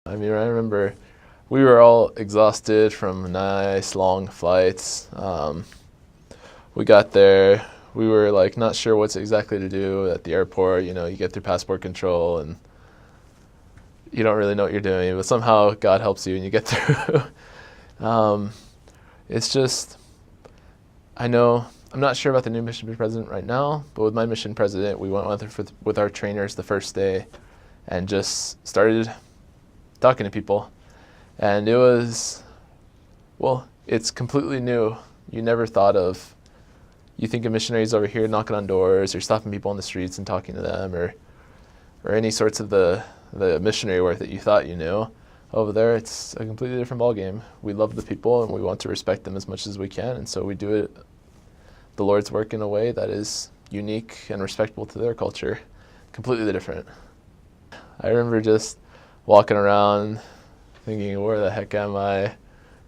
I mean, I remember we were all exhausted from nice long flights. We got there, we were like not sure what's exactly to do at the airport. You know, you get through passport control and you don't really know what you're doing, but somehow God helps you and you get through. It's just, I know, I'm not sure about the new mission president right now, but with my mission president, we went with our trainers the first day and just started talking to people. And it was, well, it's completely new. You never thought of, you think of missionaries over here knocking on doors or stopping people on the streets and talking to them or any sorts of the missionary work that you thought you knew. Over there, it's a completely different ballgame. We love the people and we want to respect them as much as we can, and so we do it, the Lord's work, in a way that is unique and respectable to their culture, completely different. I remember just walking around thinking, where the heck am I?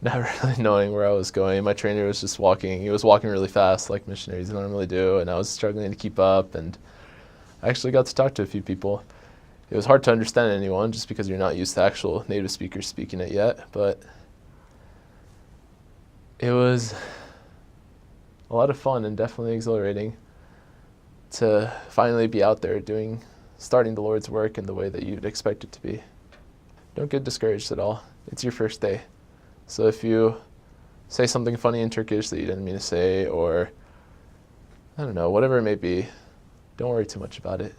Not really knowing where I was going. My trainer was just walking. He was walking really fast like missionaries normally do, and I was struggling to keep up, and I actually got to talk to a few people. It was hard to understand anyone just because you're not used to actual native speakers speaking it yet, but it was a lot of fun and definitely exhilarating to finally be out there starting the Lord's work in the way that you'd expect it to be. Don't get discouraged at all. It's your first day. So if you say something funny in Turkish that you didn't mean to say, or I don't know, whatever it may be, don't worry too much about it.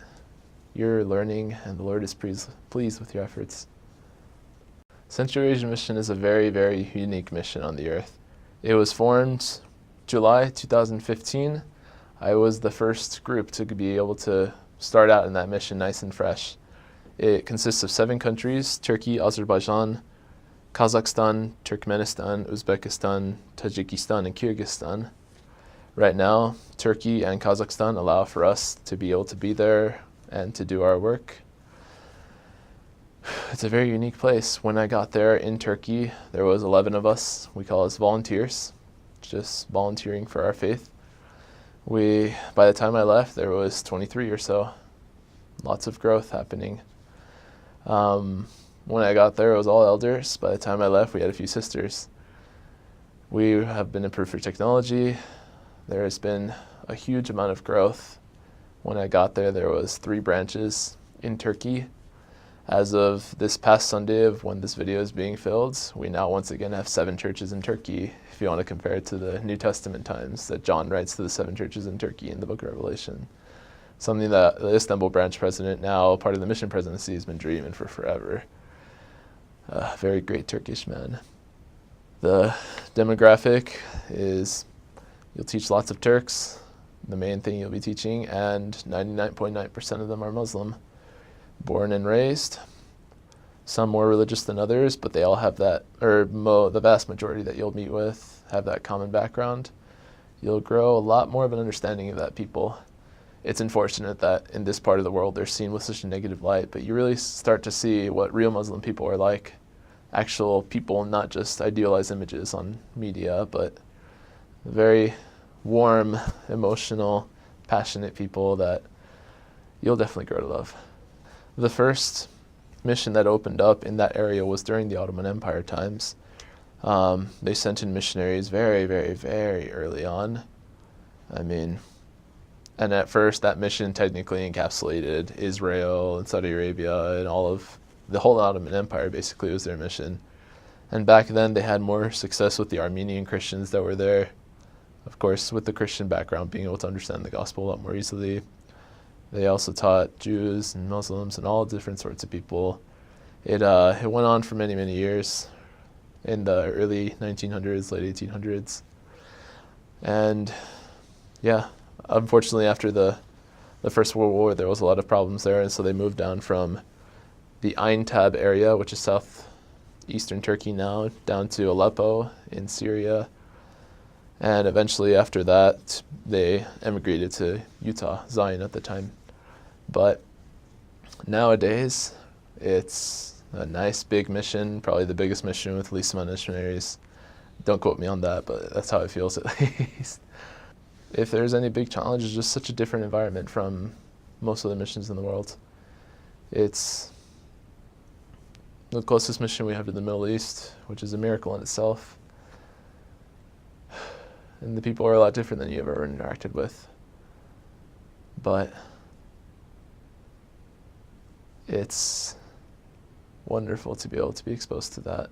You're learning, and the Lord is pleased with your efforts. Central Eurasian Mission is a very, very unique mission on the earth. It was formed July 2015. I was the first group to be able to start out in that mission nice and fresh. It consists of 7 countries: Turkey, Azerbaijan, Kazakhstan, Turkmenistan, Uzbekistan, Tajikistan, and Kyrgyzstan. Right now, Turkey and Kazakhstan allow for us to be able to be there and to do our work. It's a very unique place. When I got there in Turkey, there was 11 of us. We call us volunteers, just volunteering for our faith. By the time I left, there was 23 or so. Lots of growth happening. When I got there, it was all elders. By the time I left, we had a few sisters. We have been improved for technology. There has been a huge amount of growth. When I got there, there was 3 branches in Turkey. As of this past Sunday of when this video is being filmed, we now once again have 7 churches in Turkey, if you want to compare it to the New Testament times that John writes to the 7 churches in Turkey in the book of Revelation. Something that the Istanbul branch president, now part of the mission presidency, has been dreaming for forever. A very great Turkish man. The demographic is, you'll teach lots of Turks, the main thing you'll be teaching, and 99.9% of them are Muslim, born and raised. Some more religious than others, but they all have that, or the vast majority that you'll meet with have that common background. You'll grow a lot more of an understanding of that people. It's unfortunate that in this part of the world they're seen with such a negative light, but you really start to see what real Muslim people are like. Actual people, not just idealized images on media, but very warm, emotional, passionate people that you'll definitely grow to love. The first mission that opened up in that area was during the Ottoman Empire times. They sent in missionaries very, very, very early on. And at first that mission technically encapsulated Israel and Saudi Arabia, and the whole Ottoman Empire basically was their mission. And back then they had more success with the Armenian Christians that were there. Of course, with the Christian background, being able to understand the gospel a lot more easily. They also taught Jews and Muslims and all different sorts of people. It went on for many, many years in the early 1900s, late 1800s. And yeah, unfortunately after the First World War, there was a lot of problems there, and so they moved down from the Aintab area, which is southeastern Turkey now, down to Aleppo in Syria. And eventually after that, they emigrated to Utah, Zion at the time. But nowadays, it's a nice big mission, probably the biggest mission with the least amount of missionaries. Don't quote me on that, but that's how it feels at least. If there's any big challenge, it's just such a different environment from most of the missions in the world. It's The closest mission we have to the Middle East, which is a miracle in itself. And the people are a lot different than you've ever interacted with. But it's wonderful to be able to be exposed to that.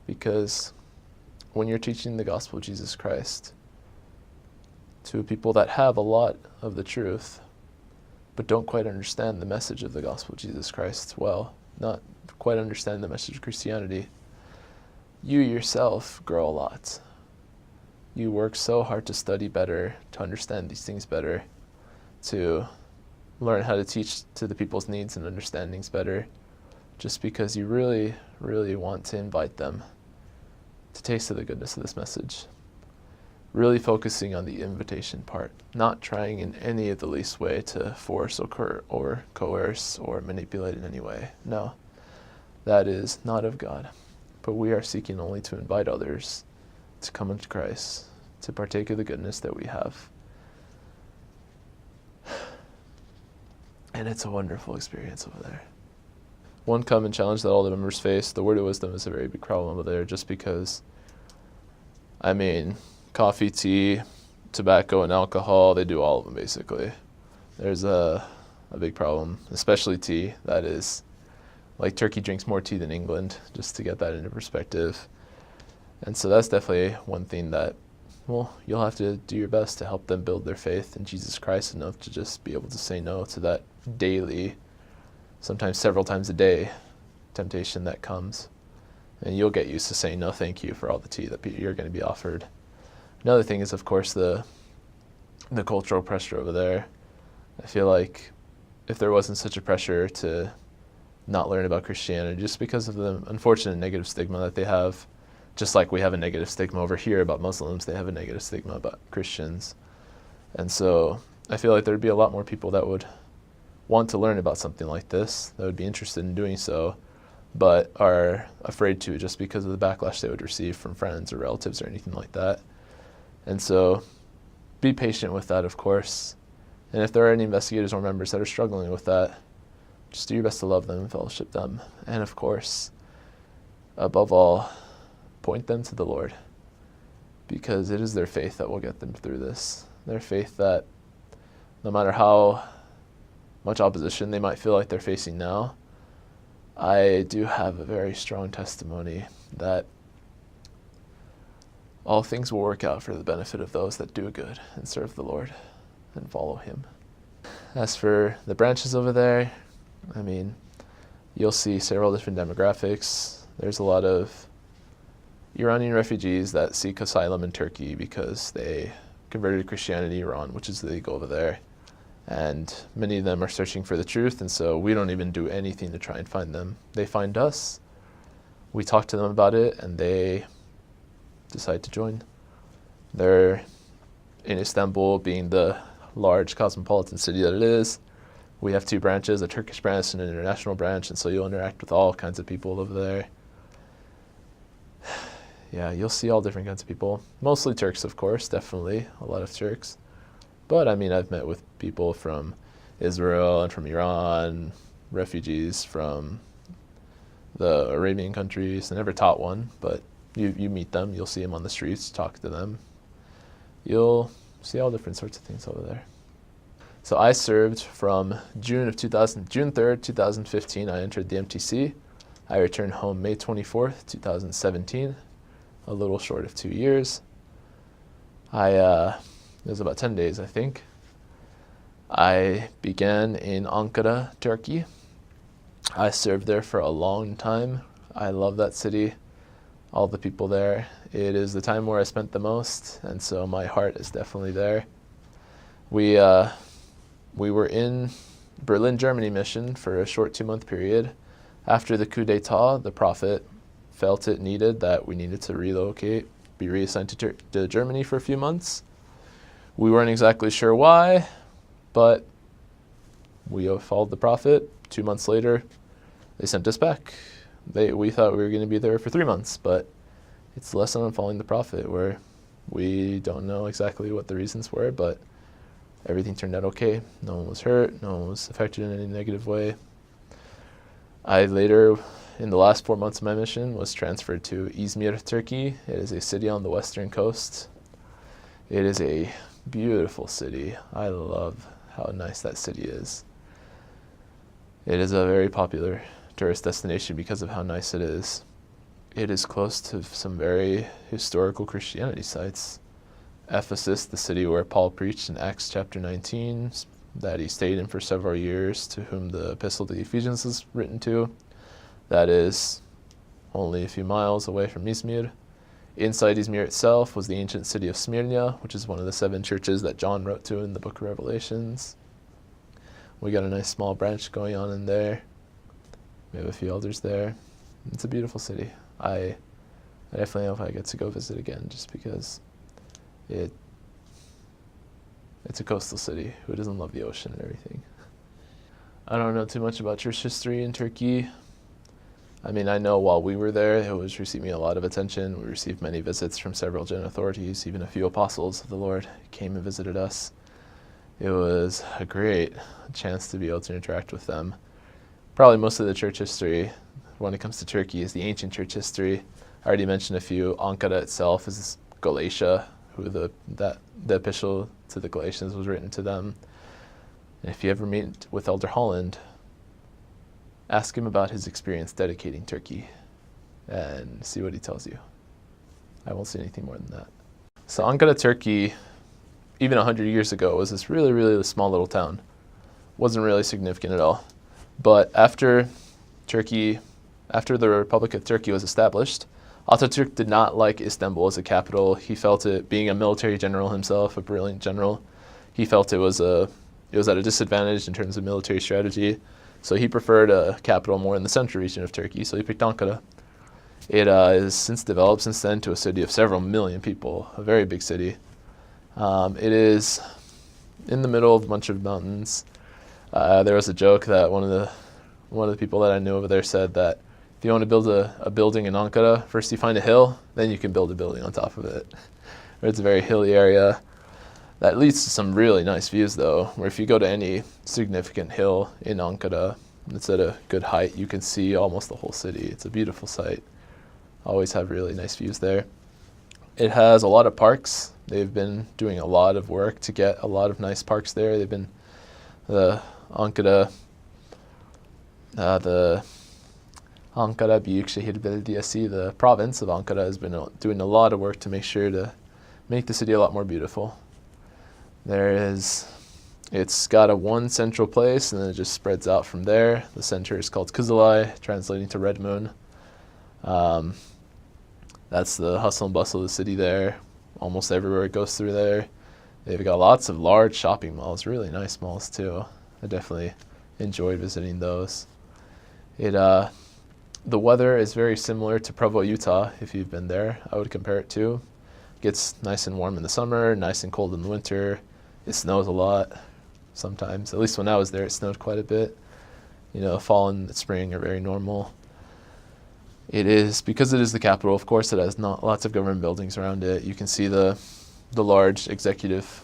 Because when you're teaching the gospel of Jesus Christ to people that have a lot of the truth, but don't quite understand the message of the gospel of Jesus Christ well, not quite understand the message of Christianity, you yourself grow a lot. You work so hard to study better, to understand these things better, to learn how to teach to the people's needs and understandings better, just because you really, really want to invite them to taste of the goodness of this message. Really focusing on the invitation part, not trying in any of the least way to force or coerce or manipulate in any way. No, that is not of God. But we are seeking only to invite others to come into Christ, to partake of the goodness that we have. And it's a wonderful experience over there. One common challenge that all the members face, the word of wisdom is a very big problem over there, just because, coffee, tea, tobacco, and alcohol, they do all of them basically. There's a big problem, especially tea. That is, like, Turkey drinks more tea than England, just to get that into perspective. And so that's definitely one thing that, you'll have to do your best to help them build their faith in Jesus Christ enough to just be able to say no to that daily, sometimes several times a day, temptation that comes. And you'll get used to saying no thank you for all the tea that you're going to be offered. Another thing is, of course, the cultural pressure over there. I feel like if there wasn't such a pressure to not learn about Christianity, just because of the unfortunate negative stigma that they have, just like we have a negative stigma over here about Muslims, they have a negative stigma about Christians. And so I feel like there'd be a lot more people that would want to learn about something like this, that would be interested in doing so, but are afraid to, just because of the backlash they would receive from friends or relatives or anything like that. And so be patient with that, of course. And if there are any investigators or members that are struggling with that, just do your best to love them and fellowship them. And of course, above all, point them to the Lord, because it is their faith that will get them through this. Their faith that no matter how much opposition they might feel like they're facing now, I do have a very strong testimony that all things will work out for the benefit of those that do good and serve the Lord and follow Him. As for the branches over there, you'll see several different demographics. There's a lot of Iranian refugees that seek asylum in Turkey because they converted to Christianity in Iran, which is illegal over there. And many of them are searching for the truth, and so we don't even do anything to try and find them. They find us, we talk to them about it, and they decide to join. They're in Istanbul, being the large cosmopolitan city that it is. We have two branches, a Turkish branch and an international branch, and so you'll interact with all kinds of people over there. Yeah, you'll see all different kinds of people. Mostly Turks, of course, definitely, a lot of Turks. But I've met with people from Israel and from Iran, refugees from the Arabian countries. I never taught one, but you meet them, you'll see them on the streets, talk to them. You'll see all different sorts of things over there. So I served from June 3rd, 2015, I entered the MTC. I returned home May 24th, 2017, a little short of 2 years. It was about 10 days, I think. I began in Ankara, Turkey. I served there for a long time. I love that city, all the people there. It is the time where I spent the most, and so my heart is definitely there. We were in Berlin, Germany mission for a short 2-month period. After the coup d'etat, the prophet felt it needed that we needed to relocate, be reassigned to Germany for a few months. We weren't exactly sure why, but we followed the prophet. 2 months later, they sent us back. We thought we were going to be there for 3 months, but it's the lesson on following the prophet, where we don't know exactly what the reasons were, but everything turned out okay. No one was hurt. No one was affected in any negative way. I later, in the last 4 months of my mission, was transferred to Izmir, Turkey. It is a city on the western coast. It is a beautiful city. I love how nice that city is. It is a very popular tourist destination because of how nice it is. It is close to some very historical Christianity sites. Ephesus, the city where Paul preached in Acts chapter 19, that he stayed in for several years, to whom the epistle to the Ephesians is written to. That is only a few miles away from Izmir. Inside Izmir itself was the ancient city of Smyrna, which is one of the 7 churches that John wrote to in the book of Revelations. We got a nice small branch going on in there. We have a few elders there. It's a beautiful city. I definitely hope I get to go visit again, just because it's a coastal city. Who doesn't love the ocean and everything? I don't know too much about church history in Turkey. I mean, I know while we were there, it was receiving a lot of attention. We received many visits from several general authorities. Even a few apostles of the Lord came and visited us. It was a great chance to be able to interact with them. Probably most of the church history, when it comes to Turkey, is the ancient church history. I already mentioned a few. Ankara itself is Galatia, who the epistle to the Galatians was written to them. And if you ever meet with Elder Holland, ask him about his experience dedicating Turkey and see what he tells you. I won't say anything more than that. So Ankara, Turkey, even 100 years ago, was this really, really small little town. Wasn't really significant at all. But after the Republic of Turkey was established, Atatürk did not like Istanbul as a capital. He felt it, being a military general himself, a brilliant general, he felt it was at a disadvantage in terms of military strategy. So he preferred a capital more in the central region of Turkey, so he picked Ankara. It has since developed since then to a city of several million people, a very big city. It is in the middle of a bunch of mountains. There was a joke that one of the people that I knew over there said that if you want to build a building in Ankara, first you find a hill, then you can build a building on top of it. It's a very hilly area. That leads to some really nice views, though, where if you go to any significant hill in Ankara, it's at a good height, you can see almost the whole city. It's a beautiful sight. Always have really nice views there. It has a lot of parks. They've been doing a lot of work to get a lot of nice parks there. The Ankara Büyükşehir Belediyesi, the province of Ankara, has been doing a lot of work to make the city a lot more beautiful. It's got one central place, and then it just spreads out from there. The center is called Kızılay, translating to Red Moon. That's the hustle and bustle of the city there. Almost everywhere it goes through there. They've got lots of large shopping malls, really nice malls too. I definitely enjoyed visiting those. The weather is very similar to Provo, Utah, if you've been there. I would compare it to. It gets nice and warm in the summer, nice and cold in the winter. It snows a lot sometimes. At least when I was there, it snowed quite a bit. Fall and spring are very normal. Because it is the capital, of course, it has not lots of government buildings around it. You can see the large executive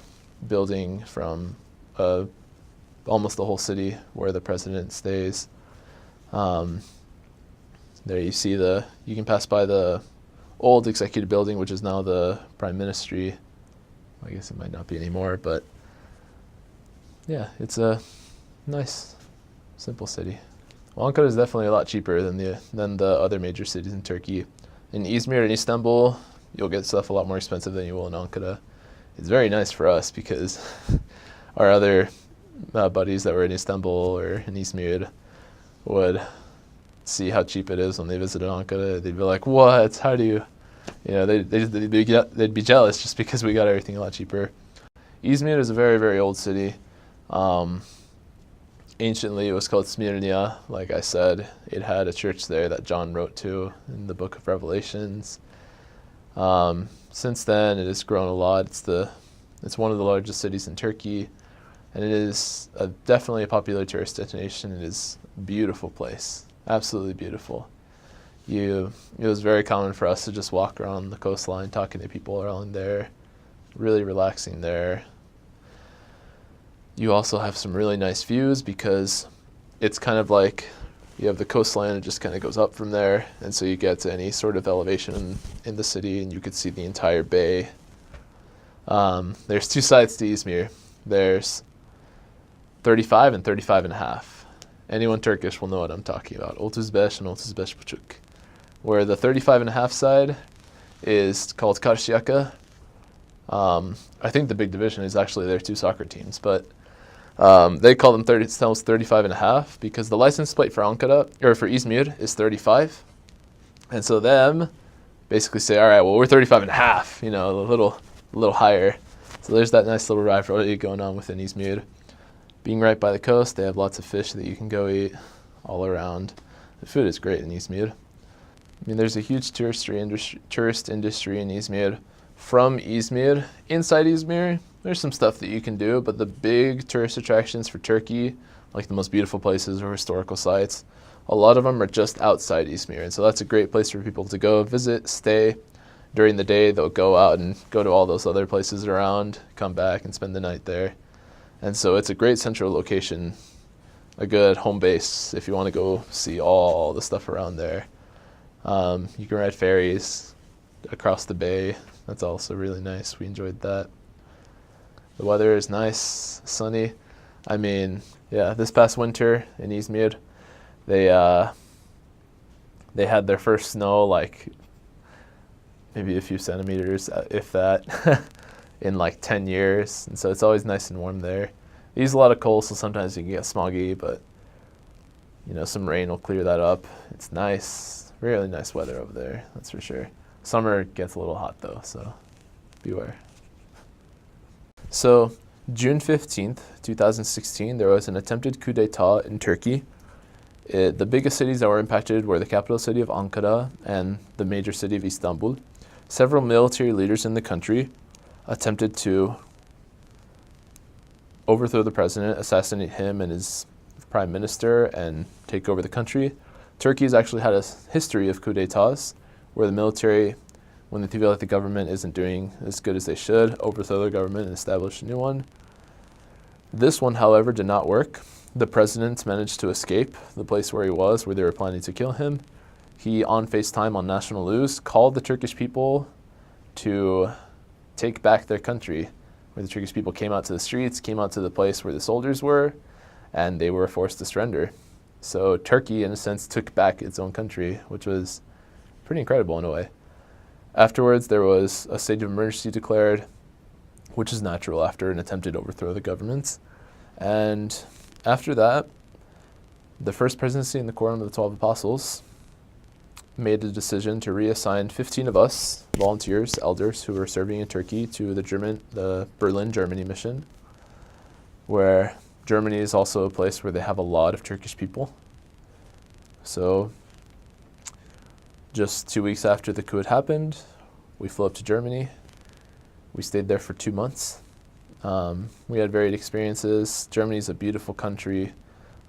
building from almost the whole city where the president stays. There you can pass by the old executive building, which is now the prime ministry. I guess it might not be anymore, but yeah, it's a nice, simple city. Well, Ankara is definitely a lot cheaper than the other major cities in Turkey. In Izmir and Istanbul, you'll get stuff a lot more expensive than you will in Ankara. It's very nice for us because our other buddies that were in Istanbul or in Izmir would see how cheap it is when they visited Ankara. They'd be like, "What? How do you?" They'd be jealous just because we got everything a lot cheaper. Izmir is a very, very old city. Anciently, it was called Smyrna. Like I said, it had a church there that John wrote to in the book of Revelations. Since then, it has grown a lot. It's one of the largest cities in Turkey, and it is definitely a popular tourist destination. It is a beautiful place, absolutely beautiful. It was very common for us to just walk around the coastline talking to people around there, really relaxing there. You also have some really nice views because it's kind of like You have the coastline, it just kind of goes up from there, and so you get to any sort of elevation in the city, and you could see the entire bay. There's two sides to Izmir. There's 35 and 35 and a half. Anyone Turkish will know what I'm talking about. 35 and 35,5. Where the 35 and a half side is called Karşıyaka. I think the big division is actually their two soccer teams, but they call themselves 35 and a half because the license plate for Ankara, or for Izmir, is 35. And so them basically say, all right, well, we're 35 and a half, a little higher. So there's that nice little rivalry going on within Izmir. Being right by the coast, they have lots of fish that you can go eat all around. The food is great in Izmir. There's a huge tourist industry in Izmir. From Izmir, inside Izmir, there's some stuff that you can do, but the big tourist attractions for Turkey, like the most beautiful places or historical sites, a lot of them are just outside Izmir. And so that's a great place for people to go visit, stay. During the day, they'll go out and go to all those other places around, come back and spend the night there. And so it's a great central location, a good home base if you want to go see all the stuff around there. You can ride ferries across the bay. That's also really nice. We enjoyed that. The weather is nice, sunny. This past winter in Izmir, they had their first snow, like maybe a few centimeters, if that, in like 10 years. And so it's always nice and warm there. They use a lot of coal, so sometimes you can get smoggy, but some rain will clear that up. It's nice, really nice weather over there, that's for sure. Summer gets a little hot though, so beware. So June 15th, 2016, there was an attempted coup d'etat in Turkey. The biggest cities that were impacted were the capital city of Ankara and the major city of Istanbul. Several military leaders in the country attempted to overthrow the president, assassinate him and his prime minister, and take over the country. Turkey has actually had a history of coup d'etats, where the military, when they feel like the government isn't doing as good as they should, overthrow the government and establish a new one. This one, however, did not work. The president managed to escape the place where he was, where they were planning to kill him. He, on FaceTime on national news, called the Turkish people to take back their country, where the Turkish people came out to the streets, came out to the place where the soldiers were, and they were forced to surrender. So Turkey, in a sense, took back its own country, which was pretty incredible in a way. Afterwards, there was a state of emergency declared, which is natural after an attempted overthrow of the government. And after that, the First Presidency and the Quorum of the 12 Apostles made a decision to reassign 15 of us, volunteers, elders who were serving in Turkey, to the Berlin, Germany mission, where Germany is also a place where they have a lot of Turkish people. So just 2 weeks after the coup had happened, we flew up to Germany. We stayed there for 2 months. We had varied experiences. Germany's a beautiful country.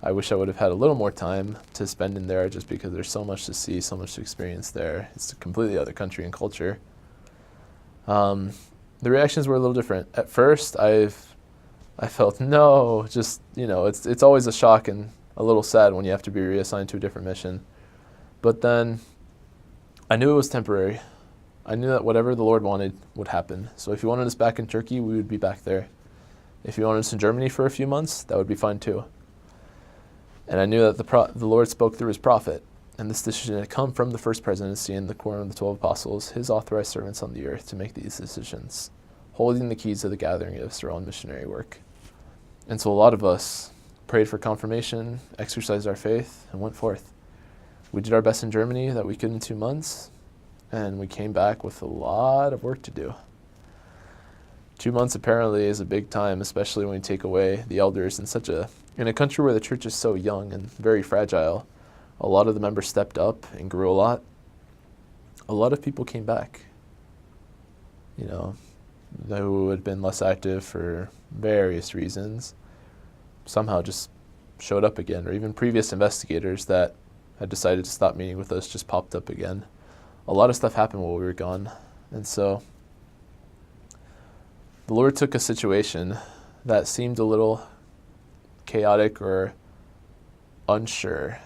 I wish I would have had a little more time to spend in there just because there's so much to see, so much to experience there. It's a completely other country and culture. The reactions were a little different. At first, I felt, no, just, it's always a shock and a little sad when you have to be reassigned to a different mission. But then I knew it was temporary. I knew that whatever the Lord wanted would happen. So if He wanted us back in Turkey, we would be back there. If He wanted us in Germany for a few months, that would be fine too. And I knew that the Lord spoke through His prophet, and this decision had come from the First Presidency and the Quorum of the 12 Apostles, His authorized servants on the earth, to make these decisions, holding the keys of the gathering gifts their own missionary work. And so a lot of us prayed for confirmation, exercised our faith, and went forth. We did our best in Germany that we could in 2 months, and we came back with a lot of work to do. 2 months apparently is a big time, especially when you take away the elders in a country where the church is so young and very fragile. A lot of the members stepped up and grew a lot. A lot of people came back, who had been less active for various reasons, somehow just showed up again, or even previous investigators that had decided to stop meeting with us just popped up again. A lot of stuff happened while we were gone. And so the Lord took a situation that seemed a little chaotic or unsure,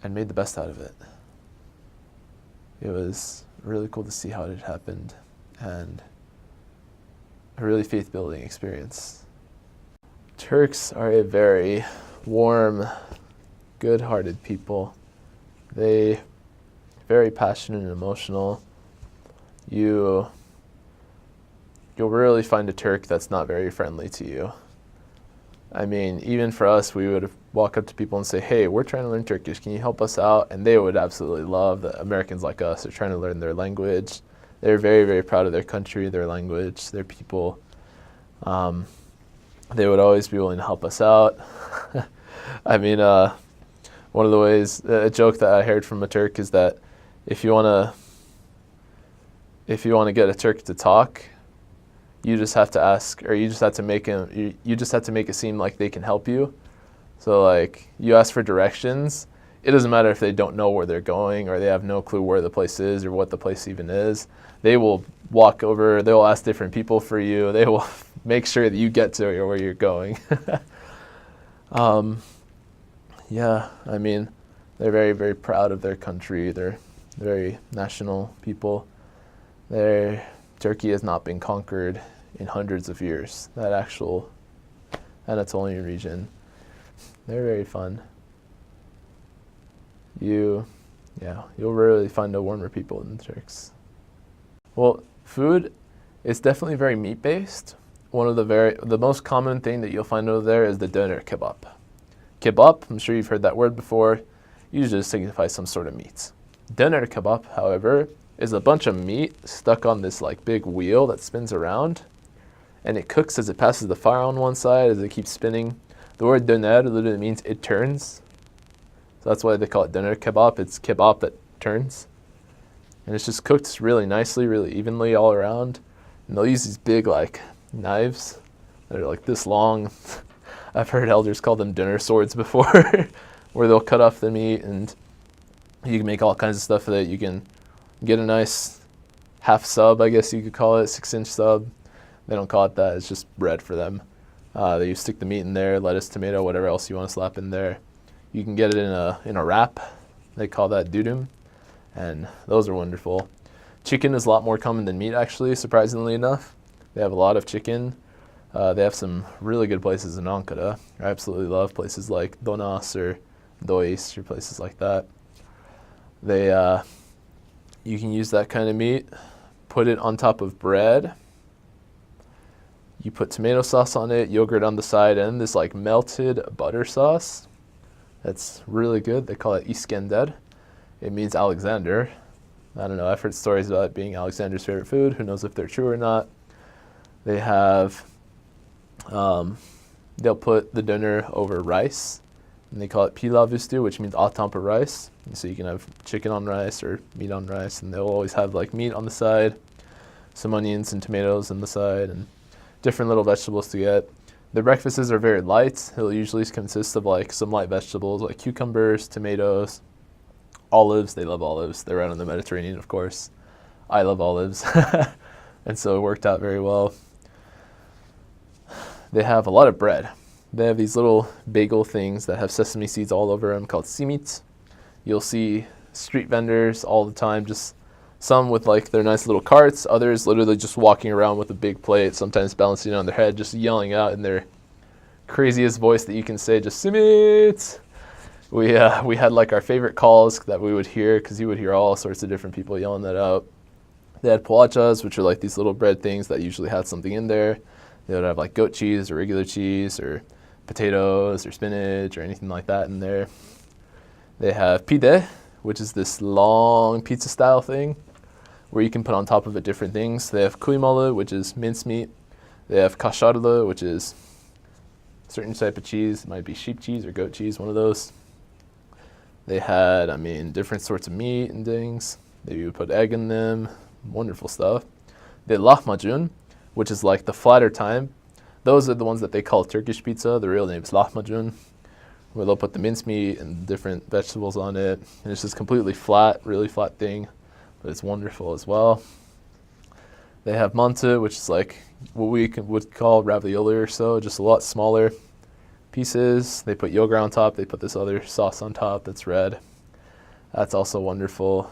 and made the best out of it. It was really cool to see how it had happened, and a really faith-building experience. Turks are a very warm, good-hearted people. They very passionate and emotional. You'll rarely find a Turk that's not very friendly to you. I mean, even for us, we would walk up to people and say, hey, we're trying to learn Turkish. Can you help us out? And they would absolutely love that Americans like us are trying to learn their language. They're very, very proud of their country, their language, their people. They would always be willing to help us out. I mean, one of the ways, a joke that I heard from a Turk is that if you want to get a Turk to talk, you just have to ask, or you just have to make it seem like they can help you. So like, you ask for directions. It doesn't matter if they don't know where they're going or they have no clue where the place is or what the place even is. They will walk over, they will ask different people for you. They will make sure that you get to where you're going. Yeah, I mean, they're very, very proud of their country. They're very national people. Turkey has not been conquered in hundreds of years. That actual Anatolian region. They're very fun. You'll rarely find a warmer people than the Turks. Well, food is definitely very meat-based. One of the most common thing that you'll find over there is the döner kebab. Kebab, I'm sure you've heard that word before, usually just signifies some sort of meat. Döner kebab, however, is a bunch of meat stuck on this like big wheel that spins around, and it cooks as it passes the fire on one side as it keeps spinning. The word döner literally means it turns. So that's why they call it döner kebab. It's kebab that turns. And it's just cooked really nicely, really evenly all around. And they'll use these big like knives that are like this long. I've heard elders call them dinner swords before, where they'll cut off the meat, and you can make all kinds of stuff with it. You can get a nice half sub, I guess you could call it, 6-inch sub. They don't call it that, it's just bread for them. You stick the meat in there, lettuce, tomato, whatever else you want to slap in there. You can get it in a wrap. They call that dudum, and those are wonderful. Chicken is a lot more common than meat, actually, surprisingly enough. They have a lot of chicken. They have some really good places in Ankara. I absolutely love places like Donas or Dois or places like that. You can use that kind of meat, put it on top of bread. You put tomato sauce on it, yogurt on the side, and this like melted butter sauce. That's really good. They call it Iskender. It means Alexander. I don't know. I've heard stories about it being Alexander's favorite food. Who knows if they're true or not. They have, they'll put the döner over rice, and they call it pilav üstü, which means atampa rice. And so you can have chicken on rice or meat on rice, and they'll always have like meat on the side, some onions and tomatoes on the side, and different little vegetables to get. The breakfasts are very light. It'll usually consist of like some light vegetables like cucumbers, tomatoes, olives. They love olives. They're out in the Mediterranean, of course. I love olives. And so it worked out very well. They have a lot of bread. They have these little bagel things that have sesame seeds all over them called simit. You'll see street vendors all the time, just some with like their nice little carts, others literally just walking around with a big plate, sometimes balancing it on their head, just yelling out in their craziest voice that you can say, just simit. We had like our favorite calls that we would hear, because you would hear all sorts of different people yelling that out. They had poğaças, which are like these little bread things that usually had something in there. They would have like goat cheese or regular cheese or potatoes or spinach or anything like that in there. They have pide, which is this long pizza style thing where you can put on top of it different things. They have kuymalı, which is mincemeat. They have kaşarlı, which is a certain type of cheese. It might be sheep cheese or goat cheese, one of those. They had, different sorts of meat and things. They would put egg in them. Wonderful stuff. They had lahmacun, which is like the flatter type. Those are the ones that they call Turkish pizza. The real name is lahmacun, where they'll put the mincemeat and different vegetables on it. And it's just completely flat, really flat thing, but it's wonderful as well. They have mantı, which is like what we would call ravioli or so, just a lot smaller pieces. They put yogurt on top. They put this other sauce on top that's red. That's also wonderful.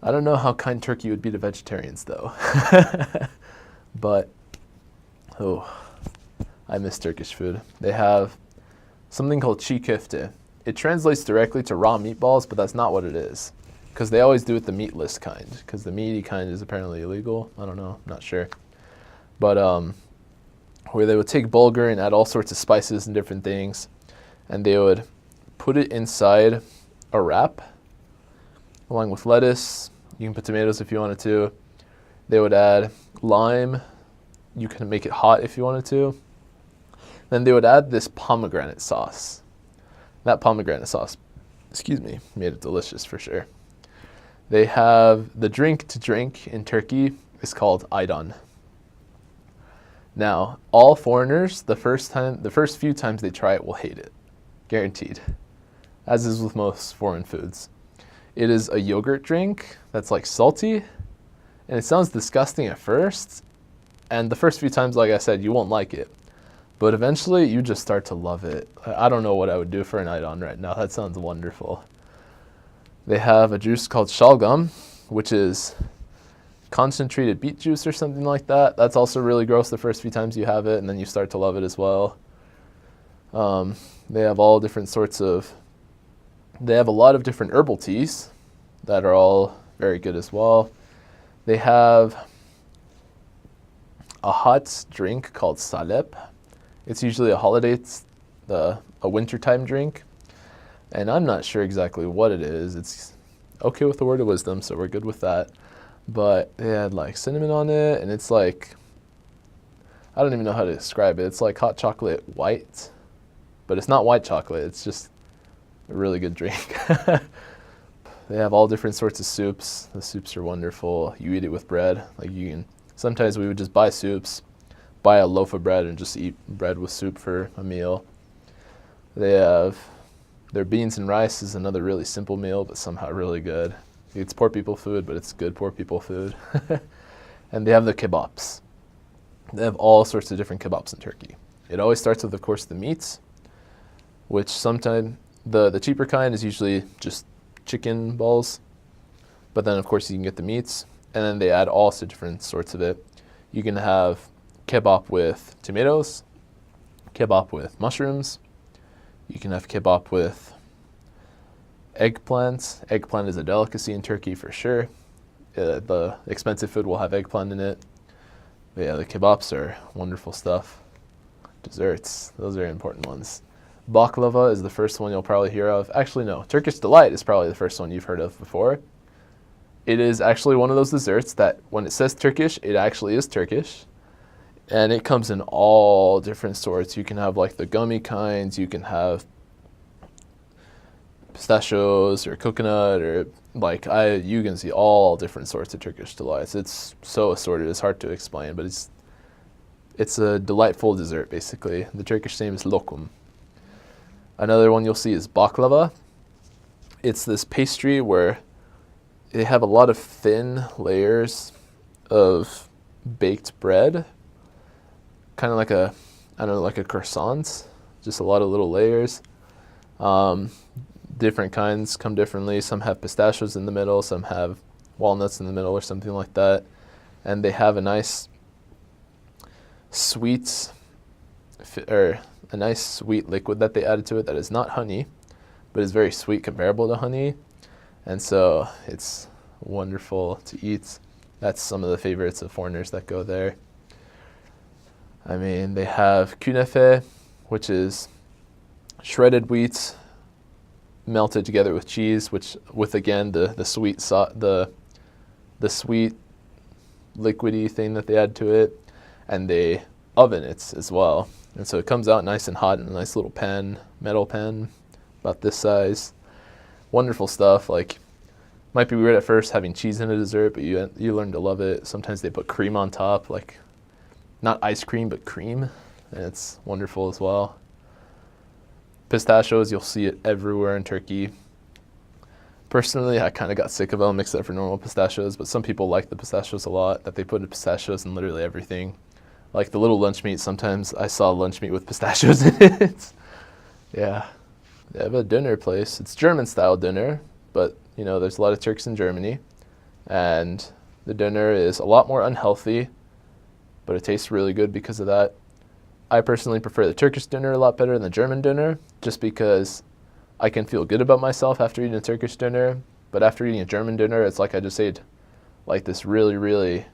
I don't know how kind Turkey would be to vegetarians, though. But, oh, I miss Turkish food. They have something called çiğ köfte. It translates directly to raw meatballs, but that's not what it is. Because they always do it the meatless kind, because the meaty kind is apparently illegal. I don't know, I'm not sure. But where they would take bulgur and add all sorts of spices and different things, and they would put it inside a wrap, along with lettuce. You can put tomatoes if you wanted to. They would add lime. You can make it hot if you wanted to. Then they would add this pomegranate sauce. That pomegranate sauce, made it delicious for sure. They have the drink to drink in Turkey is called ayran. Now, all foreigners, the first few times they try it will hate it. Guaranteed. As is with most foreign foods. It is a yogurt drink that's like salty, and it sounds disgusting at first. And the first few times, like I said, you won't like it. But eventually, you just start to love it. I don't know what I would do for an ayran right now. That sounds wonderful. They have a juice called shalgam, which is concentrated beet juice or something like that. That's also really gross the first few times you have it, and then you start to love it as well. They have all different sorts of... They have a lot of different herbal teas that are all very good as well. They have a hot drink called salep. It's usually a holiday, a wintertime drink. And I'm not sure exactly what it is. It's okay with the word of wisdom, so we're good with that. But they had like cinnamon on it, and it's like, I don't even know how to describe it. It's like hot chocolate white, but it's not white chocolate. It's just a really good drink. They have all different sorts of soups. The soups are wonderful. You eat it with bread. Like you can. Sometimes we would just buy soups, buy a loaf of bread, and just eat bread with soup for a meal. They have their beans and rice is another really simple meal, but somehow really good. It's poor people food, but it's good poor people food. And they have the kebabs. They have all sorts of different kebabs in Turkey. It always starts with, of course, the meats, which sometimes the cheaper kind is usually just chicken balls. But then, of course, you can get the meats. And then they add all sorts of different sorts of it. You can have kebab with tomatoes, kebab with mushrooms. You can have kebab with eggplants. Eggplant is a delicacy in Turkey for sure. The expensive food will have eggplant in it. But yeah, the kebabs are wonderful stuff. Desserts, those are important ones. Baklava is the first one you'll probably hear of. Actually, no. Turkish Delight is probably the first one you've heard of before. It is actually one of those desserts that when it says Turkish, it actually is Turkish. And it comes in all different sorts. You can have like the gummy kinds, you can have pistachios or coconut, or like you can see all different sorts of Turkish delights. It's so assorted, it's hard to explain, but it's a delightful dessert basically. The Turkish name is lokum. Another one you'll see is baklava. It's this pastry where they have a lot of thin layers of baked bread. Kind of like like a croissant, just a lot of little layers. Different kinds come differently. Some have pistachios in the middle, some have walnuts in the middle or something like that. And they have a nice sweet liquid that they added to it that is not honey, but is very sweet comparable to honey. And so it's wonderful to eat. That's some of the favorites of foreigners that go there. I mean, they have künefe, which is shredded wheat melted together with cheese, which with again the sweet liquidy thing that they add to it, and they oven it as well. And so it comes out nice and hot in a nice little pan, metal pan, about this size. Wonderful stuff. Like, might be weird at first having cheese in a dessert, but you learn to love it. Sometimes they put cream on top, like not ice cream, but cream, and it's wonderful as well. Pistachios, you'll see it everywhere in Turkey. Personally, I kind of got sick of them, except for normal pistachios, but some people like the pistachios a lot, that they put pistachios in literally everything. Like the little lunch meat, sometimes I saw lunch meat with pistachios in it. Yeah. They have a dinner place. It's German-style dinner, but, you know, there's a lot of Turks in Germany. And the dinner is a lot more unhealthy, but it tastes really good because of that. I personally prefer the Turkish dinner a lot better than the German dinner, just because I can feel good about myself after eating a Turkish dinner. But after eating a German dinner, it's like I just ate like this really, really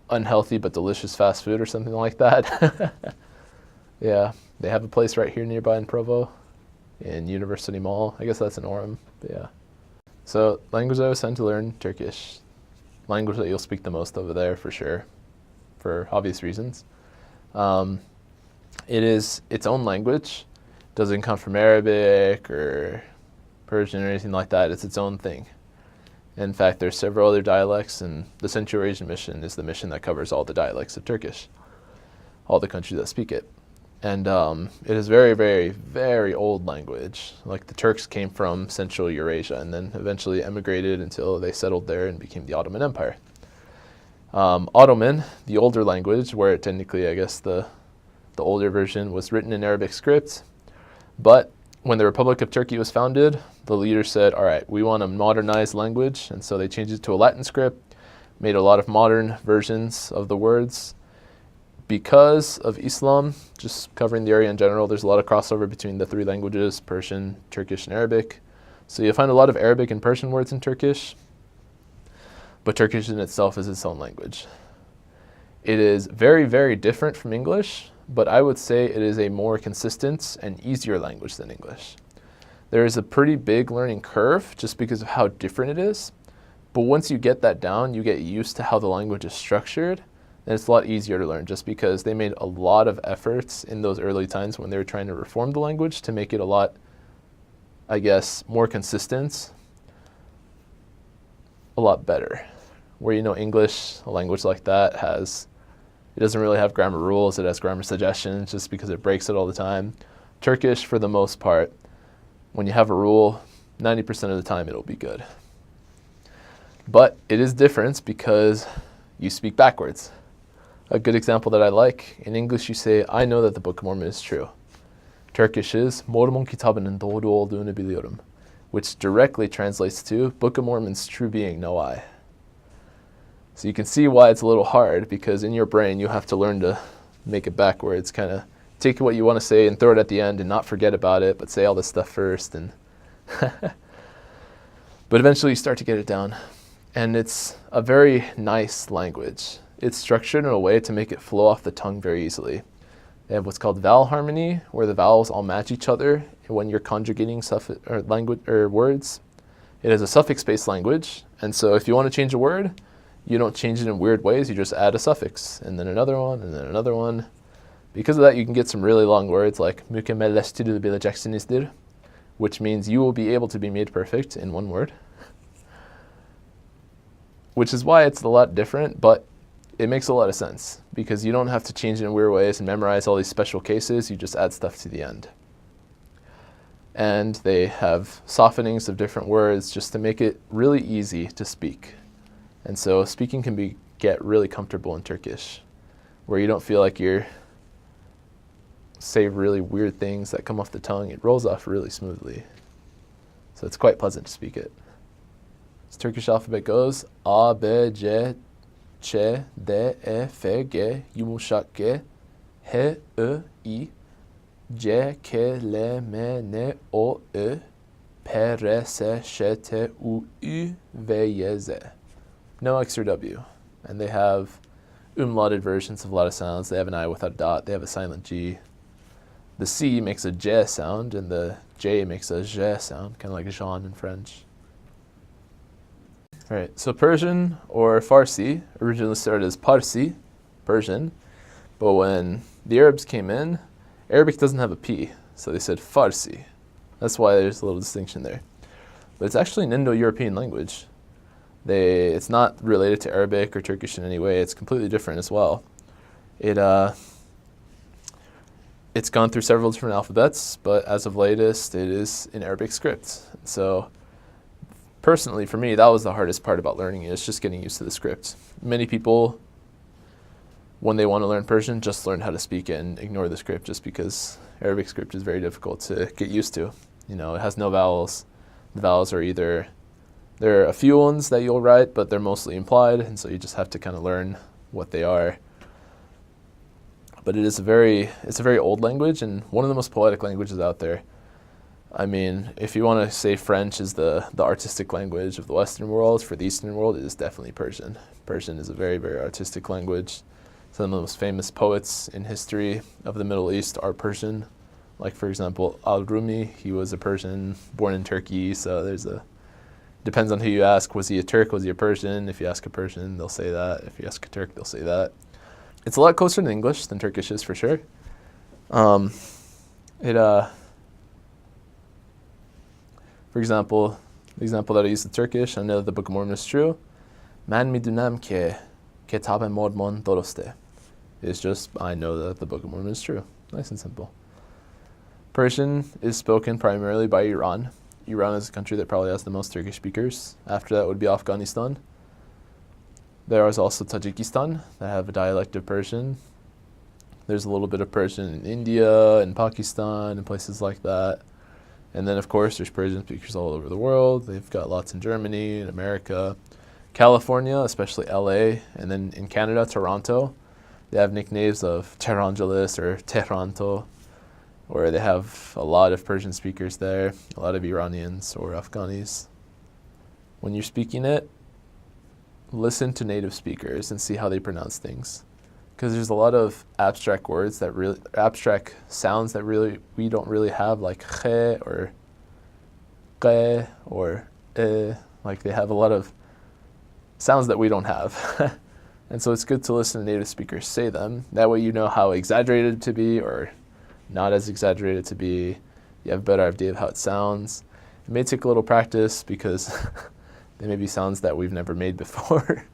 unhealthy but delicious fast food or something like that. Yeah, they have a place right here nearby in Provo, in University Mall. I guess that's in Orem, but yeah. So language I was sent to learn, Turkish. Language that you'll speak the most over there for sure, for obvious reasons. It is its own language. It doesn't come from Arabic or Persian or anything like that. It's its own thing. In fact, there's several other dialects, and the Central Eurasian Mission is the mission that covers all the dialects of Turkish, all the countries that speak it. And it is very, very, very old language. Like the Turks came from Central Eurasia and then eventually emigrated until they settled there and became the Ottoman Empire. Ottoman, the older language, where technically I guess the older version was written in Arabic script, but when the Republic of Turkey was founded, the leaders said, all right, we want a modernized language, and so they changed it to a Latin script, made a lot of modern versions of the words. Because of Islam, just covering the area in general, there's a lot of crossover between the three languages, Persian, Turkish, and Arabic. So you'll find a lot of Arabic and Persian words in Turkish, but Turkish in itself is its own language. It is very, very different from English, but I would say it is a more consistent and easier language than English. There is a pretty big learning curve just because of how different it is, but once you get that down, you get used to how the language is structured, and it's a lot easier to learn just because they made a lot of efforts in those early times when they were trying to reform the language to make it a lot, I guess, more consistent, a lot better. Where, you know, English, a language like that, it doesn't really have grammar rules, it has grammar suggestions just because it breaks it all the time. Turkish, for the most part, when you have a rule, 90% of the time it'll be good. But it is different because you speak backwards. A good example that I like, in English you say, I know that the Book of Mormon is true. Turkish is, Mormon kitabının doğru olduğunu biliyorum, which directly translates to, Book of Mormon's true being, know I. So you can see why it's a little hard, because in your brain you have to learn to make it backwards, kind of take what you want to say and throw it at the end and not forget about it, but say all this stuff first. And but eventually you start to get it down. And it's a very nice language. It's structured in a way to make it flow off the tongue very easily. They have what's called vowel harmony, where the vowels all match each other when you're conjugating language or words. It is a suffix-based language, and so if you want to change a word, you don't change it in weird ways. You just add a suffix, and then another one, and then another one. Because of that, you can get some really long words like mükemmelleştirilebileceksinizdir, which means you will be able to be made perfect in one word. Which is why it's a lot different, but it makes a lot of sense because you don't have to change it in weird ways and memorize all these special cases. You just add stuff to the end. And they have softenings of different words just to make it really easy to speak. And so speaking can get really comfortable in Turkish, where you don't feel like you're say really weird things that come off the tongue. It rolls off really smoothly. So it's quite pleasant to speak it. This Turkish alphabet goes A, B, C, Ç, D, E, F, G, yumuşak G, H, I, I, C, K, L, M, N, O, Ö, P, R, S, Ş, T, U, Ü, V, Y, Z. No extra W. And they have umlauted versions of a lot of sounds. They have an I without a dot. They have a silent G. The C makes a J sound, and the J makes a J sound, kind of like Jean in French. All right, so Persian or Farsi originally started as Parsi, Persian, but when the Arabs came in, Arabic doesn't have a P, so they said Farsi. That's why there's a little distinction there. But it's actually an Indo-European language. It's not related to Arabic or Turkish in any way. It's completely different as well. It's gone through several different alphabets, but as of latest, it is in Arabic script. So personally, for me, that was the hardest part about learning it. It's just getting used to the script. Many people, when they want to learn Persian, just learn how to speak it and ignore the script just because Arabic script is very difficult to get used to. It has no vowels. The vowels are there are a few ones that you'll write, but they're mostly implied, and so you just have to kind of learn what they are. But it's a very old language and one of the most poetic languages out there. I mean, if you want to say French is the artistic language of the Western world, for the Eastern world, it is definitely Persian. Persian is a very, very artistic language. Some of the most famous poets in history of the Middle East are Persian. Like, for example, Al-Rumi, he was a Persian, born in Turkey, so depends on who you ask. Was he a Turk? Was he a Persian? If you ask a Persian, they'll say that. If you ask a Turk, they'll say that. It's a lot closer to English than Turkish is, for sure. For example, the example that I use in Turkish, I know that the Book of Mormon is true. Man midunam ke kitab mormon doroste. It's just, I know that the Book of Mormon is true. Nice and simple. Persian is spoken primarily by Iran. Iran is a country that probably has the most Turkish speakers. After that would be Afghanistan. There is also Tajikistan that have a dialect of Persian. There's a little bit of Persian in India and Pakistan and places like that. And then, of course, there's Persian speakers all over the world. They've got lots in Germany and America. California, especially LA, and then in Canada, Toronto. They have nicknames of Tehrangelis or Tehranto, where they have a lot of Persian speakers there, a lot of Iranians or Afghanis. When you're speaking it, listen to native speakers and see how they pronounce things. Because there's a lot of abstract words abstract sounds that we don't really have, like khe or qe or like they have a lot of sounds that we don't have. And so it's good to listen to native speakers say them. That way you know how exaggerated to be or not as exaggerated to be. You have a better idea of how it sounds. It may take a little practice because they may be sounds that we've never made before.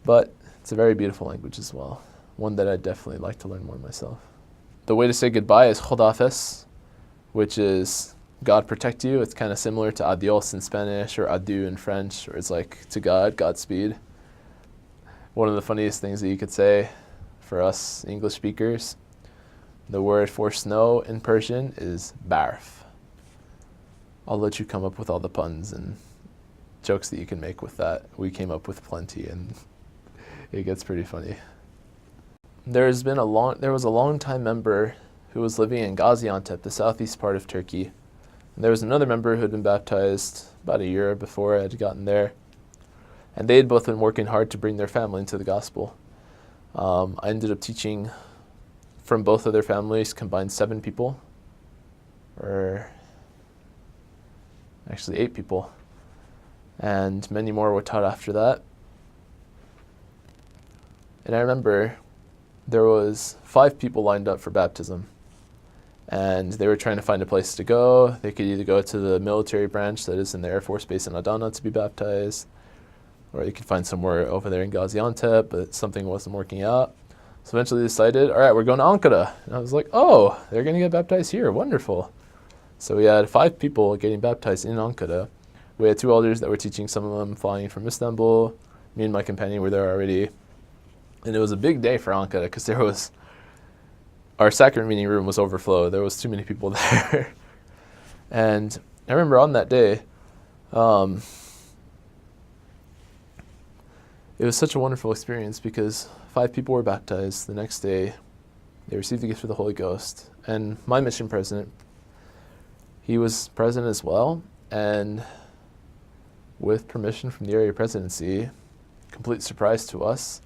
But it's a very beautiful language as well. One that I'd definitely like to learn more myself. The way to say goodbye is Khodafes, which is God protect you. It's kind of similar to adios in Spanish or adieu in French, where it's like to God, Godspeed. One of the funniest things that you could say for us English speakers, the word for snow in Persian is barf. I'll let you come up with all the puns and jokes that you can make with that. We came up with plenty, and it gets pretty funny. There was a long-time member who was living in Gaziantep, the southeast part of Turkey. And there was another member who had been baptized about a year before I had gotten there. And they had both been working hard to bring their family into the gospel. I ended up teaching from both of their families, combined 7 people, or actually 8 people, and many more were taught after that. And I remember there was 5 people lined up for baptism, and they were trying to find a place to go. They could either go to the military branch that is in the Air Force Base in Adana to be baptized, or they could find somewhere over there in Gaziantep, but something wasn't working out. So eventually they decided, all right, we're going to Ankara. And I was like, oh, they're going to get baptized here. Wonderful. So we had 5 people getting baptized in Ankara. We had 2 elders that were teaching, some of them flying from Istanbul. Me and my companion were there already. And it was a big day for Ankara because our sacrament meeting room was overflowed. There was too many people there. And I remember on that day, it was such a wonderful experience because 5 people were baptized. The next day, they received the gift of the Holy Ghost. And my mission president, he was present as well. And with permission from the area presidency, complete surprise to us,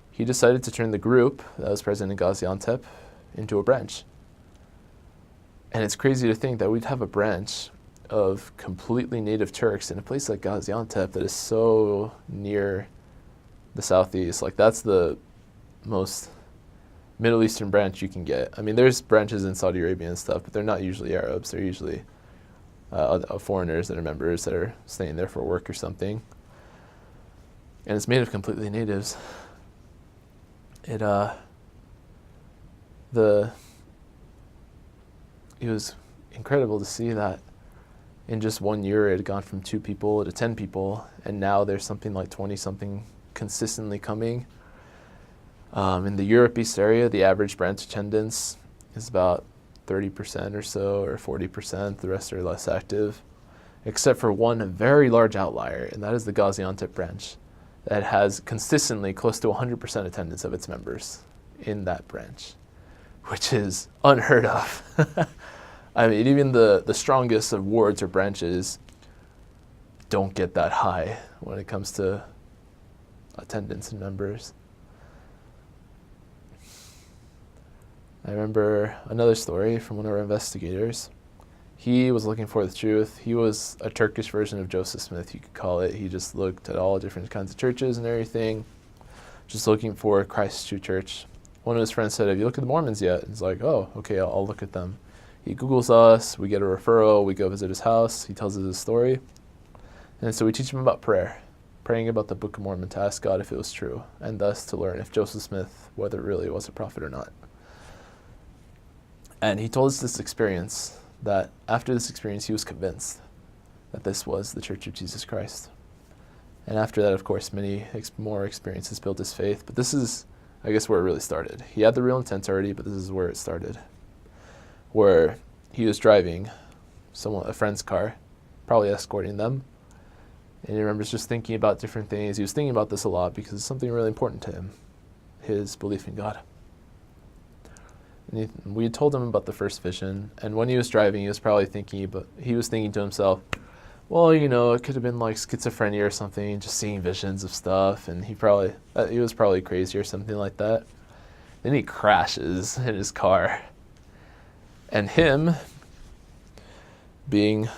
he decided to turn the group that was present in Gaziantep into a branch. And it's crazy to think that we'd have a branch of completely native Turks in a place like Gaziantep that is so near the southeast. Like, that's the most Middle Eastern branch you can get. I mean, there's branches in Saudi Arabia and stuff, but they're not usually Arabs. They're usually foreigners that are members that are staying there for work or something. And it's made of completely natives. It was incredible to see that in just 1 year it had gone from 2 people to 10 people, and now there's something like 20-something consistently coming. In the Europe East area, the average branch attendance is about 30% or so, or 40%. The rest are less active, except for one very large outlier, and that is the Gaziantep branch that has consistently close to 100% attendance of its members in that branch, which is unheard of. I mean, even the strongest of wards or branches don't get that high when it comes to attendance and members. I remember another story from one of our investigators. He was looking for the truth. He was a Turkish version of Joseph Smith, you could call it. He just looked at all different kinds of churches and everything, just looking for Christ's true church. One of his friends said, "Have you looked at the Mormons yet?" And he's like, "Oh, okay, I'll look at them." He Googles us, we get a referral, we go visit his house, he tells us his story. And so we teach him about prayer, praying about the Book of Mormon to ask God if it was true, and thus to learn if Joseph Smith, whether it really was a prophet or not. And he told us this experience, that after this experience he was convinced that this was the Church of Jesus Christ. And after that, of course, many more experiences built his faith, but this is, I guess, where it really started. He had the real intent already, but this is where it started. Where he was driving a friend's car, probably escorting them, and he remembers just thinking about different things. He was thinking about this a lot because it's something really important to him, his belief in God. And we had told him about the first vision, and when he was driving, he was thinking to himself, well, you know, it could have been like schizophrenia or something, just seeing visions of stuff, and he was probably crazy or something like that. Then he crashes in his car. And him, being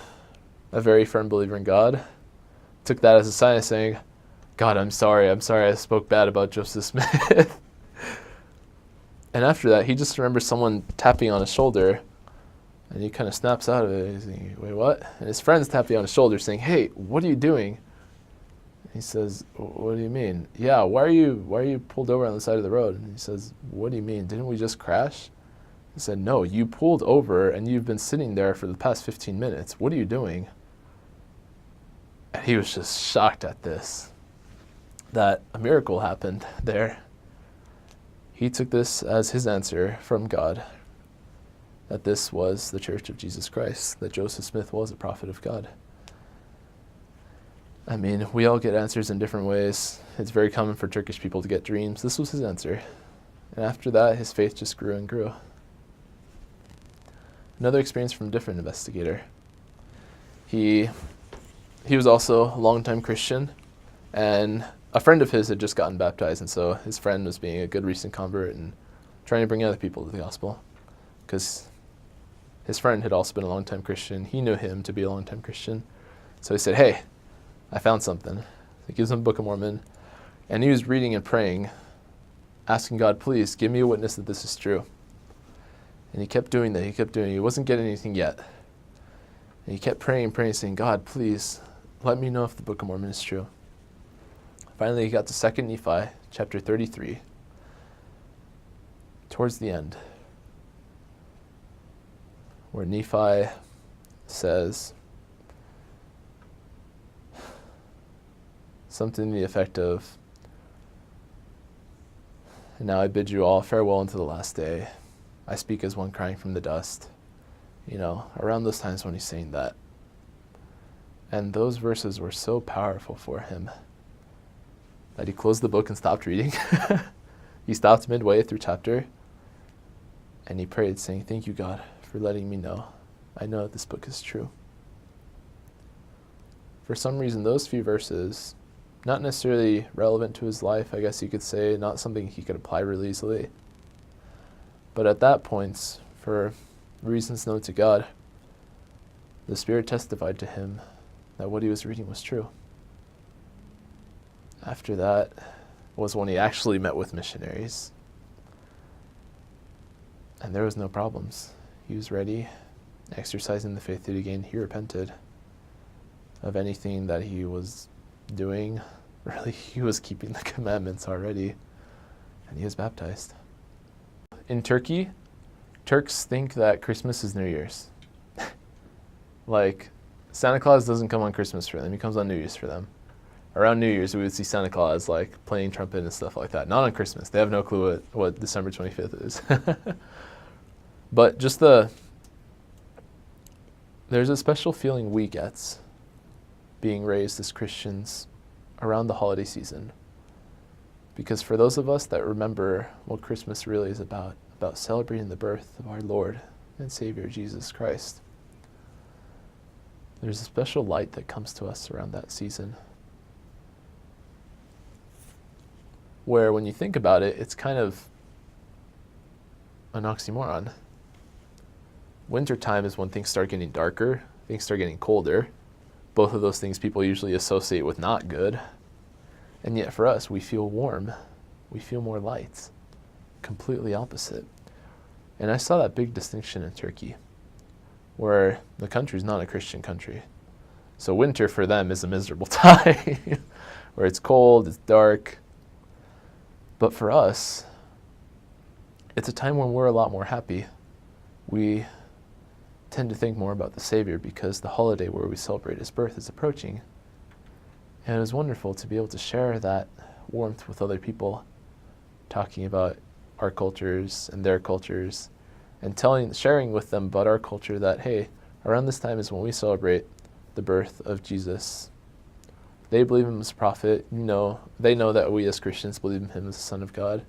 a very firm believer in God, took that as a sign of saying, "God, I'm sorry I spoke bad about Joseph Smith." And after that, he just remembers someone tapping on his shoulder, and he kind of snaps out of it. He's thinking, "Wait, what?" And his friend's tapping on his shoulder saying, "Hey, what are you doing?" He says, "What do you mean?" "Yeah, why are you pulled over on the side of the road?" And he says, "What do you mean? Didn't we just crash?" He said, "No, you pulled over and you've been sitting there for the past 15 minutes. What are you doing?" And he was just shocked at this, that a miracle happened there. He took this as his answer from God, that this was the Church of Jesus Christ, that Joseph Smith was a prophet of God. I mean, we all get answers in different ways. It's very common for Turkish people to get dreams. This was his answer. And after that, his faith just grew and grew. Another experience from a different investigator. He was also a longtime Christian, and a friend of his had just gotten baptized, and so his friend was being a good recent convert and trying to bring other people to the gospel, because his friend had also been a longtime Christian. He knew him to be a longtime Christian. So he said, "Hey, I found something." He gives him the Book of Mormon, and he was reading and praying, asking God, "Please give me a witness that this is true." And he kept doing that. He wasn't getting anything yet. And he kept praying, saying, "God, please let me know if the Book of Mormon is true." Finally, he got to 2 Nephi, chapter 33, towards the end, where Nephi says something to the effect of, "And now I bid you all farewell unto the last day. I speak as one crying from the dust." You know, around those times when he's saying that. And those verses were so powerful for him that he closed the book and stopped reading. He stopped midway through chapter, and he prayed, saying, "Thank you, God, for letting me know. I know that this book is true." For some reason, those few verses, not necessarily relevant to his life, I guess you could say, not something he could apply really easily. But at that point, for reasons known to God, the Spirit testified to him that what he was reading was true. After that was when he actually met with missionaries. And there was no problems. He was ready, exercising the faith that he gained. He repented of anything that he was doing. Really, he was keeping the commandments already, and he was baptized. In Turkey, Turks think that Christmas is New Year's. Like, Santa Claus doesn't come on Christmas for them. He comes on New Year's for them. Around New Year's, we would see Santa Claus, like, playing trumpet and stuff like that. Not on Christmas. They have no clue what December 25th is. But just there's a special feeling we get being raised as Christians around the holiday season. Because for those of us that remember what Christmas really is about celebrating the birth of our Lord and Savior, Jesus Christ, there's a special light that comes to us around that season. Where when you think about it, it's kind of an oxymoron. Wintertime is when things start getting darker, things start getting colder. Both of those things people usually associate with not good. And yet for us, we feel warm. We feel more light. Completely opposite. And I saw that big distinction in Turkey, where the country's not a Christian country. So winter for them is a miserable time, where it's cold, it's dark. But for us, it's a time when we're a lot more happy. We tend to think more about the Savior because the holiday where we celebrate his birth is approaching. And it was wonderful to be able to share that warmth with other people, talking about our cultures and their cultures, and sharing with them about our culture that, hey, around this time is when we celebrate the birth of Jesus. They believe him as a prophet. They know that we as Christians believe in him as the Son of God.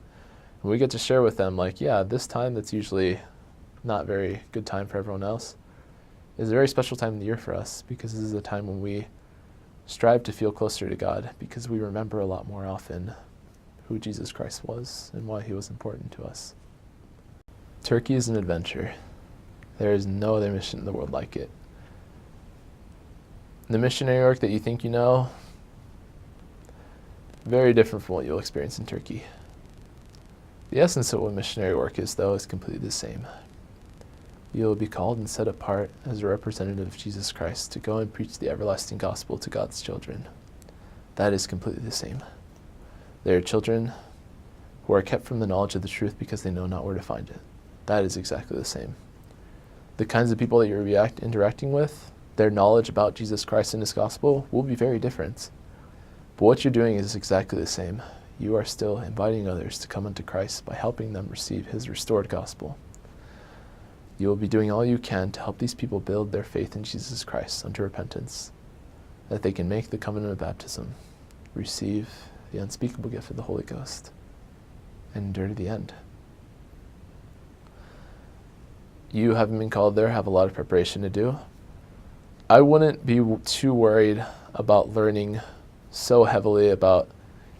And we get to share with them, like, yeah, this time that's usually not very good time for everyone else is a very special time of the year for us, because this is a time when we strive to feel closer to God, because we remember a lot more often who Jesus Christ was and why he was important to us. Turkey is an adventure. There is no other mission in the world like it. The missionary work that you think you know, very different from what you'll experience in Turkey. The essence of what missionary work is, though, is completely the same. You will be called and set apart as a representative of Jesus Christ to go and preach the everlasting gospel to God's children. That is completely the same. They are children who are kept from the knowledge of the truth because they know not where to find it. That is exactly the same. The kinds of people that you're interacting with, their knowledge about Jesus Christ and his gospel will be very different. But what you're doing is exactly the same. You are still inviting others to come unto Christ by helping them receive his restored gospel. You will be doing all you can to help these people build their faith in Jesus Christ unto repentance, that they can make the covenant of baptism, receive the unspeakable gift of the Holy Ghost, and endure to the end. You haven't been called there, have a lot of preparation to do. I wouldn't be too worried about learning so heavily about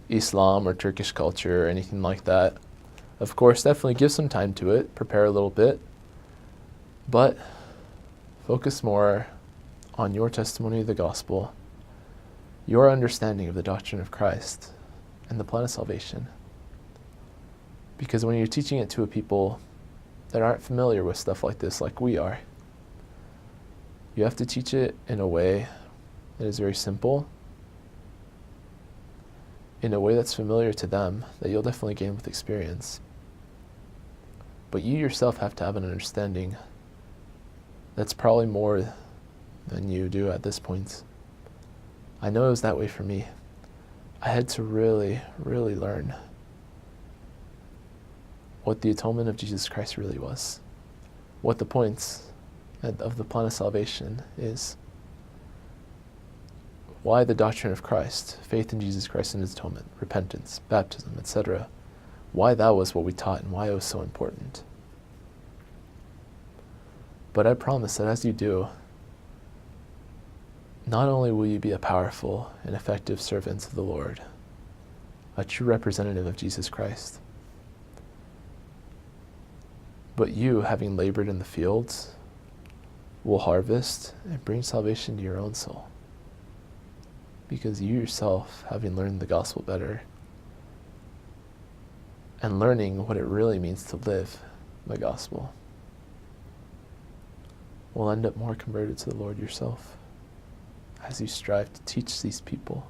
Islam or Turkish culture or anything like that. Of course, definitely give some time to it, prepare a little bit, but focus more on your testimony of the gospel, your understanding of the doctrine of Christ, and the plan of salvation. Because when you're teaching it to a people that aren't familiar with stuff like this, like we are, you have to teach it in a way that is very simple, in a way that's familiar to them, that you'll definitely gain with experience. But you yourself have to have an understanding that's probably more than you do at this point. I know it was that way for me. I had to really, really learn what the atonement of Jesus Christ really was, what the point of the plan of salvation is, why the doctrine of Christ, faith in Jesus Christ and his atonement, repentance, baptism, etc., why that was what we taught and why it was so important. But I promise that as you do, not only will you be a powerful and effective servant of the Lord, a true representative of Jesus Christ, but you, having labored in the fields, will harvest and bring salvation to your own soul. Because you yourself, having learned the gospel better, and learning what it really means to live the gospel, will end up more converted to the Lord yourself as you strive to teach these people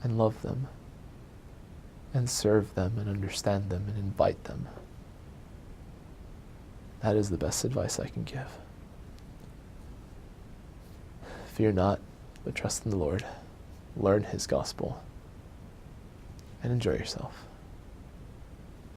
and love them and serve them and understand them and invite them. That is the best advice I can give. Fear not, but trust in the Lord. Learn his gospel and enjoy yourself.